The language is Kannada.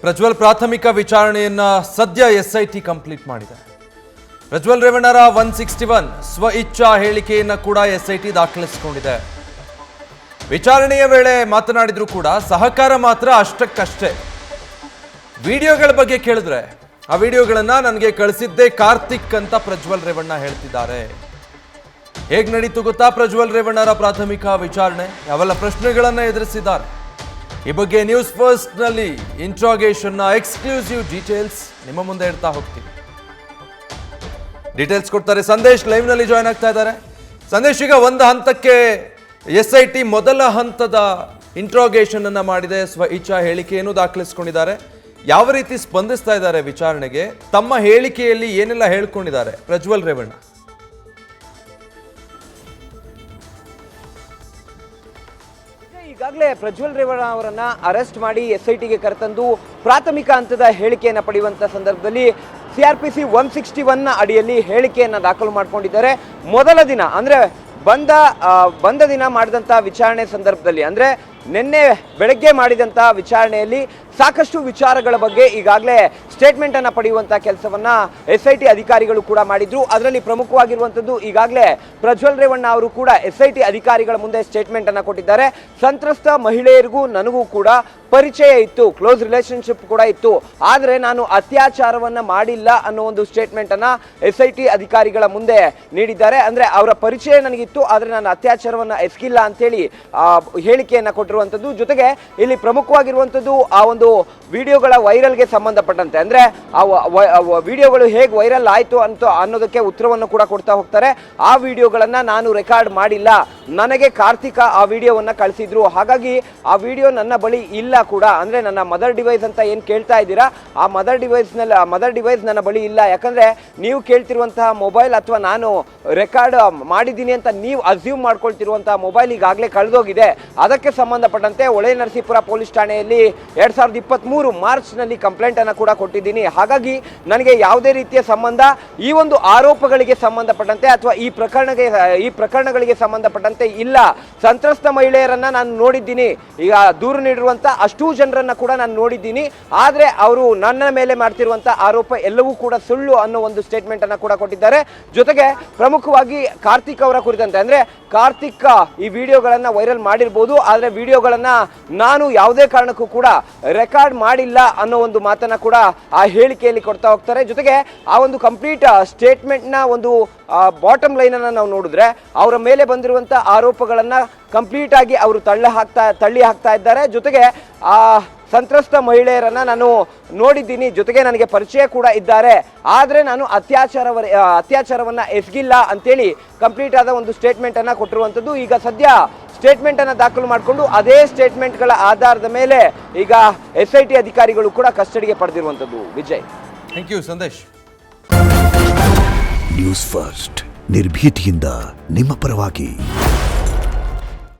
ಪ್ರಜ್ವಲ್ ಪ್ರಾಥಮಿಕ ವಿಚಾರಣೆಯನ್ನ ಸದ್ಯ ಎಸ್ಐಟಿ ಕಂಪ್ಲೀಟ್ ಮಾಡಿದೆ. ಪ್ರಜ್ವಲ್ ರೇವಣ್ಣರ 161 ಸ್ವ ಇಚ್ಛಾ ಹೇಳಿಕೆಯನ್ನ ಕೂಡ ಎಸ್ಐಟಿ ದಾಖಲಿಸಿಕೊಂಡಿದೆ. ವಿಚಾರಣೆಯ ವೇಳೆ ಮಾತನಾಡಿದ್ರು ಕೂಡ ಸಹಕಾರ ಮಾತ್ರ ಅಷ್ಟಕ್ಕಷ್ಟೇ. ವಿಡಿಯೋಗಳ ಬಗ್ಗೆ ಕೇಳಿದ್ರೆ ಆ ವಿಡಿಯೋಗಳನ್ನ ನನಗೆ ಕಳಿಸಿದ್ದೇ ಕಾರ್ತಿಕ್ ಅಂತ ಪ್ರಜ್ವಲ್ ರೇವಣ್ಣ ಹೇಳ್ತಿದ್ದಾರೆ. ಹೇಗೆ ನಡೀತು ಗೊತ್ತಾ ಪ್ರಜ್ವಲ್ ರೇವಣ್ಣರ ಪ್ರಾಥಮಿಕ ವಿಚಾರಣೆ? ಯಾವೆಲ್ಲ ಪ್ರಶ್ನೆಗಳನ್ನ ಎದುರಿಸಿದ್ದಾರೆ ಈ ಬಗ್ಗೆ ನ್ಯೂಸ್ ಫಸ್ಟ್ ನಲ್ಲಿ ಇಂಟ್ರಾಗೇಷನ್ ನ ಎಕ್ಸ್ಕ್ಲೂಸಿವ್ ಡೀಟೇಲ್ಸ್ ನಿಮ್ಮ ಮುಂದೆ ಇಡ್ತಾ ಹೋಗ್ತೀವಿ. ಡೀಟೇಲ್ಸ್ ಕೊಡ್ತಾರೆ ಸಂದೇಶ್, ಲೈವ್ ನಲ್ಲಿ ಜಾಯ್ನ್ ಆಗ್ತಾ ಇದ್ದಾರೆ. ಸಂದೇಶ್, ಈಗ ಒಂದು ಹಂತಕ್ಕೆ ಎಸ್ಐಟಿ ಮೊದಲ ಹಂತದ ಇಂಟ್ರಾಗೇಷನ್ ಅನ್ನ ಮಾಡಿದೆ, ಸ್ವ ಇಚ್ಛಾ ಹೇಳಿಕೆಯನ್ನು ದಾಖಲಿಸಿಕೊಂಡಿದ್ದಾರೆ. ಯಾವ ರೀತಿ ಸ್ಪಂದಿಸ್ತಾ ಇದ್ದಾರೆ ವಿಚಾರಣೆಗೆ? ತಮ್ಮ ಹೇಳಿಕೆಯಲ್ಲಿ ಏನೆಲ್ಲ ಹೇಳ್ಕೊಂಡಿದ್ದಾರೆ ಪ್ರಜ್ವಲ್ ರೇವಣ್ಣ? ಈಗಾಗಲೇ ಪ್ರಜ್ವಲ್ ರೇವಣ್ಣ ಅವರನ್ನ ಅರೆಸ್ಟ್ ಮಾಡಿ ಎಸ್ಐಟಿಗೆ ಕರೆತಂದು ಪ್ರಾಥಮಿಕ ಹಂತದ ಹೇಳಿಕೆಯನ್ನು ಪಡೆಯುವಂತ ಸಂದರ್ಭದಲ್ಲಿ ಸಿಆರ್ಪಿಸಿ 161 ಅಡಿಯಲ್ಲಿ ಹೇಳಿಕೆಯನ್ನು ದಾಖಲು ಮಾಡಿಕೊಂಡಿದ್ದಾರೆ. ಮೊದಲ ದಿನ ಅಂದ್ರೆ ಬಂದ ದಿನ ಮಾಡಿದಂಥ ವಿಚಾರಣೆ ಸಂದರ್ಭದಲ್ಲಿ ಅಂದ್ರೆ ನಿನ್ನೆ ಬೆಳಗ್ಗೆ ಮಾಡಿದಂಥ ವಿಚಾರಣೆಯಲ್ಲಿ ಸಾಕಷ್ಟು ವಿಚಾರಗಳ ಬಗ್ಗೆ ಈಗಾಗಲೇ ಸ್ಟೇಟ್ಮೆಂಟ್ ಅನ್ನು ಪಡೆಯುವಂಥ ಕೆಲಸವನ್ನ ಎಸ್ಐಟಿ ಅಧಿಕಾರಿಗಳು ಕೂಡ ಮಾಡಿದ್ರು. ಅದರಲ್ಲಿ ಪ್ರಮುಖವಾಗಿರುವಂಥದ್ದು ಈಗಾಗಲೇ ಪ್ರಜ್ವಲ್ ರೇವಣ್ಣ ಅವರು ಕೂಡ ಎಸ್ಐಟಿ ಅಧಿಕಾರಿಗಳ ಮುಂದೆ ಸ್ಟೇಟ್ಮೆಂಟ್ ಅನ್ನು ಕೊಟ್ಟಿದ್ದಾರೆ. ಸಂತ್ರಸ್ತ ಮಹಿಳೆಯರಿಗೂ ನನಗೂ ಕೂಡ ಪರಿಚಯ ಇತ್ತು, ಕ್ಲೋಸ್ ರಿಲೇಶನ್ಶಿಪ್ ಕೂಡ ಇತ್ತು, ಆದರೆ ನಾನು ಅತ್ಯಾಚಾರವನ್ನ ಮಾಡಿಲ್ಲ ಅನ್ನೋ ಒಂದು ಸ್ಟೇಟ್ಮೆಂಟ್ ಅನ್ನ ಎಸ್ಐಟಿ ಅಧಿಕಾರಿಗಳ ಮುಂದೆ ನೀಡಿದ್ದಾರೆ. ಅಂದ್ರೆ ಅವರ ಪರಿಚಯ ನನಗಿತ್ತು, ಆದರೆ ನಾನು ಅತ್ಯಾಚಾರವನ್ನ ಎಸಗಿಲ್ಲ ಅಂತೇಳಿ ಹೇಳಿಕೆಯನ್ನ ಕೊಟ್ಟಿರುವಂಥದ್ದು. ಜೊತೆಗೆ ಇಲ್ಲಿ ಪ್ರಮುಖವಾಗಿರುವಂಥದ್ದು ಆ ಒಂದು ವಿಡಿಯೋಗಳ ವೈರಲ್ಗೆ ಸಂಬಂಧಪಟ್ಟಂತೆ, ಅಂದ್ರೆ ಆ ವಿಡಿಯೋಗಳು ಹೇಗೆ ವೈರಲ್ ಆಯ್ತು ಅನ್ನೋದಕ್ಕೆ ಉತ್ತರವನ್ನು ಕೂಡ ಕೊಡ್ತಾ ಹೋಗ್ತಾರೆ. ಆ ವಿಡಿಯೋಗಳನ್ನ ನಾನು ರೆಕಾರ್ಡ್ ಮಾಡಿಲ್ಲ, ನನಗೆ ಕಾರ್ತಿಕ ಆ ವಿಡಿಯೋವನ್ನ ಕಳಿಸಿದ್ರು, ಹಾಗಾಗಿ ಆ ವಿಡಿಯೋ ನನ್ನ ಬಳಿ ಇಲ್ಲ ಕೂಡ. ಅಂದ್ರೆ ನನ್ನ ಮದರ್ ಡಿವೈಸ್ ಅಂತ ಏನ್ ಕೇಳ್ತಾ ಇದ್ದೀರಾ, ಆ ಮದರ್ ಡಿವೈಸ್ ನನ್ನ ಬಳಿ ಇಲ್ಲ. ಯಾಕಂದ್ರೆ ನೀವು ಕೇಳ್ತಿರುವಂತಹ ಮೊಬೈಲ್ ಅಥವಾ ನಾನು ರೆಕಾರ್ಡ್ ಮಾಡಿದ್ದೀನಿ ಅಂತ ನೀವು ಅಸ್ಯೂಮ್ ಮಾಡ್ಕೊಳ್ತಿರುವಂತಹ ಮೊಬೈಲ್ ಈಗಾಗಲೇ ಕಳೆದೋಗಿದೆ. ಅದಕ್ಕೆ ಸಂಬಂಧಪಟ್ಟಂತೆ ಹೊಳೆ ನರಸೀಪುರ ಪೊಲೀಸ್ ಠಾಣೆಯಲ್ಲಿ 2023 ಮಾರ್ಚ್ ನಲ್ಲಿ ಕಂಪ್ಲೇಂಟ್ ಅನ್ನು ಕೂಡ ಕೊಟ್ಟಿದ್ದೀನಿ. ಹಾಗಾಗಿ ನನಗೆ ಯಾವುದೇ ರೀತಿಯ ಸಂಬಂಧ ಈ ಒಂದು ಆರೋಪಗಳಿಗೆ ಸಂಬಂಧಪಟ್ಟಂತೆ ಅಥವಾ ಈ ಪ್ರಕರಣಗಳಿಗೆ ಸಂಬಂಧಪಟ್ಟಂತೆ ಇಲ್ಲ. ಸಂತ್ರಸ್ತ ಮಹಿಳೆಯರನ್ನ ನಾನು ನೋಡಿದ್ದೀನಿ, ಈಗ ದೂರು ನೀಡಿರುವಂತ ಅಷ್ಟೂ ಜನರನ್ನ ಕೂಡ ನಾನು ನೋಡಿದ್ದೀನಿ, ಆದ್ರೆ ಅವರು ನನ್ನ ಮೇಲೆ ಮಾಡ್ತಿರುವಂತ ಆರೋಪ ಎಲ್ಲವೂ ಕೂಡ ಸುಳ್ಳು ಅನ್ನೋ ಒಂದು ಸ್ಟೇಟ್ಮೆಂಟ್ ಅನ್ನ ಕೂಡ ಕೊಟ್ಟಿದ್ದಾರೆ. ಜೊತೆಗೆ ಪ್ರಮುಖವಾಗಿ ಕಾರ್ತಿಕ್ ಅವರ ಕುರಿತಂತೆ, ಅಂದ್ರೆ ಕಾರ್ತಿಕ್ ಈ ವಿಡಿಯೋಗಳನ್ನ ವೈರಲ್ ಮಾಡಿರ್ಬೋದು, ಆದ್ರೆ ವಿಡಿಯೋಗಳನ್ನ ನಾನು ಯಾವುದೇ ಕಾರಣಕ್ಕೂ ಕೂಡ ರೆಕಾರ್ಡ್ ಮಾಡಿಲ್ಲ ಅನ್ನೋ ಒಂದು ಮಾತನ್ನ ಕೂಡ ಆ ಹೇಳಿಕೆಯಲ್ಲಿ ಕೊಡ್ತಾ ಹೋಗ್ತಾರೆ. ಜೊತೆಗೆ ಆ ಒಂದು ಕಂಪ್ಲೀಟ್ ಸ್ಟೇಟ್ಮೆಂಟ್ ನ ಒಂದು ಬಾಟಮ್ ಲೈನ್ ಅನ್ನ ನಾವು ನೋಡಿದ್ರೆ ಅವರ ಮೇಲೆ ಬಂದಿರುವಂತ ಆರೋಪಗಳನ್ನ ಕಂಪ್ಲೀಟ್ ಆಗಿ ಅವರು ತಳ್ಳಿ ಹಾಕ್ತಾ ಇದ್ದಾರೆ. ಜೊತೆಗೆ ಆ ಸಂತ್ರಸ್ತ ಮಹಿಳೆಯರನ್ನ ನಾನು ನೋಡಿದ್ದೀನಿ, ಜೊತೆಗೆ ನನಗೆ ಪರಿಚಯ ಕೂಡ ಇದ್ದಾರೆ, ಆದ್ರೆ ನಾನು ಅತ್ಯಾಚಾರವನ್ನ ಎಸಗಿಲ್ಲ ಅಂತೇಳಿ ಕಂಪ್ಲೀಟ್ ಆದ ಒಂದು ಸ್ಟೇಟ್ಮೆಂಟ್ ಅನ್ನ ಕೊಟ್ಟಿರುವಂತದ್ದು. ಈಗ ಸದ್ಯ ಸ್ಟೇಟ್ಮೆಂಟ್ ಅನ್ನ ದಾಖಲು ಮಾಡಿಕೊಂಡು ಅದೇ ಸ್ಟೇಟ್ಮೆಂಟ್ಗಳ ಆಧಾರದ ಮೇಲೆ ಈಗ ಎಸ್ಐಟಿ ಅಧಿಕಾರಿಗಳು ಕೂಡ ಕಸ್ಟಡಿಗೆ ಪಡೆದಿರುವಂತದ್ದು. Vijay, thank you Sandesh. News first ನಿರ್ಭೀತಿಯಿಂದ ನಿಮ್ಮ ಪರವಾಗಿ.